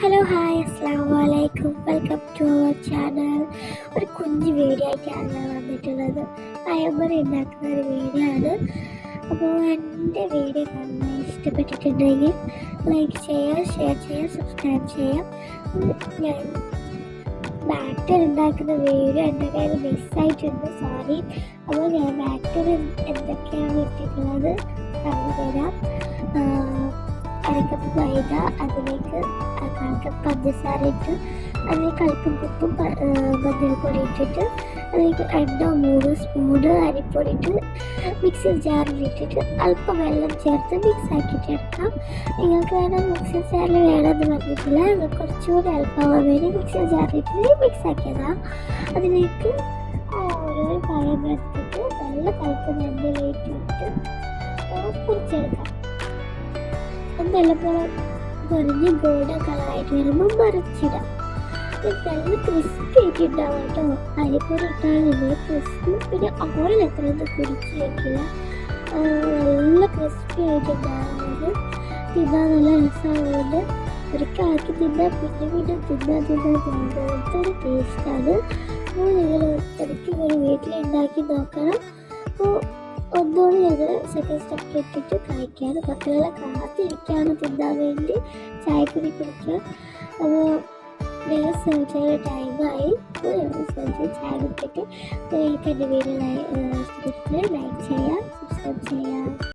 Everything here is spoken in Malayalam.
ഹലോ ഹായ് അസ്സലാമു അലൈക്കും, വെൽക്കം ടു അവർ ചാനൽ. ഒരു കുഞ്ഞ് വീഡിയോ ആയിട്ടാണ് ഞാൻ വന്നിട്ടുള്ളത്. പഴംപൊരി ഉണ്ടാക്കുന്ന ഒരു വീഡിയോ ആണ്. അപ്പോൾ എൻ്റെ വീഡിയോ കാണാൻ ഇഷ്ടപ്പെട്ടിട്ടുണ്ടെങ്കിൽ ലൈക്ക് ചെയ്യുക, ഷെയർ ചെയ്യുക, സബ്സ്ക്രൈബ് ചെയ്യാം. ഞാൻ ബാറ്റർ ഉണ്ടാക്കുന്ന വീഡിയോ എൻ്റെ കയ്യിൽ മിസ്സായിട്ടുണ്ട്, സോറി. അപ്പോൾ ഞാൻ ബാറ്റർ എന്തൊക്കെയാണ് ഇട്ടിട്ടുള്ളത് പറഞ്ഞു തരാം. അരക്കപ്പ് മൈദ, അതിലേക്ക് കാൽക്കപ്പ് പഞ്ചസാര ഇട്ട്, അതിലേക്ക് അല്പം ഉപ്പും മഞ്ഞൾപ്പൊടി ഇട്ടിട്ട്, അതിലേക്ക് 2-3 സ്പൂണ് അരിപ്പൊടി ഇട്ട് മിക്സി ജാറിലിട്ടിട്ട് അല്പം വെള്ളം ചേർത്ത് മിക്സ് ആക്കിയിട്ട് എടുക്കാം. നിങ്ങൾക്ക് വേണം മിക്സി ജാറിൽ വേണമെന്ന് പറഞ്ഞിട്ടില്ല, കുറച്ചുകൂടി അല്പമാവാൻ വേണ്ടി മിക്സി ജാറിലിട്ട് മിക്സ് ആക്കിയതാണ്. അതിലേക്ക് ഓരോ പഴം എടുത്തിട്ട് നല്ല തിളക്കുന്ന എണ്ണയിലിട്ടിട്ട് പൊരിച്ചെടുക്കാം. നല്ലപോലെ പൊരിഞ്ഞ് ഗോൾഡൻ കളറായിട്ട് വരുമ്പോൾ മറിച്ചിടാം. നല്ല ക്രിസ്പി ആയിട്ട് ഉണ്ടാവും കേട്ടോ. അരിപ്പൊടി ഇട്ടാൽ നമ്മൾ ക്രിസ്പി, പിന്നെ ഓയിൽ എത്രയൊന്നും കുടിച്ച് വയ്ക്കില്ല. നല്ല ക്രിസ്പി ആയിട്ടുണ്ടാവുന്നത് തിന്നാൻ നല്ല രസമാകുന്നുണ്ട്. ഒരിക്കൽ ആക്കി തിന്നാൽ പിന്നെ തിന്നാൻ പോകുന്നത്തെ ഒരു ടേസ്റ്റാണ്. അപ്പോൾ നിങ്ങൾ ഒരിക്കൽ ഒരു വീട്ടിലുണ്ടാക്കി നോക്കണം. അപ്പോൾ ഒന്നുകൂടി ഞങ്ങൾ സെക്കൻഡ് സ്റ്റെപ്പിൽ ഇട്ടിട്ട് കഴിക്കാനും മക്കളെ കാത്തിരിക്കാനും തിന്നാൻ വേണ്ടി ചായക്കുടി കുടിക്കുക. അപ്പോൾ ഞങ്ങൾ സെർവ് ചെയ്യുന്ന ടൈമായി. അപ്പോൾ ഞങ്ങൾ സെർവ് ചെയ്ത് ചായ കുടിച്ചിട്ട് നിങ്ങൾക്ക് എൻ്റെ വീഡിയോ ഇഷ്ടപ്പെട്ടിട്ട് ലൈക്ക് ചെയ്യുക, സബ്സ്ക്രൈബ് ചെയ്യുക.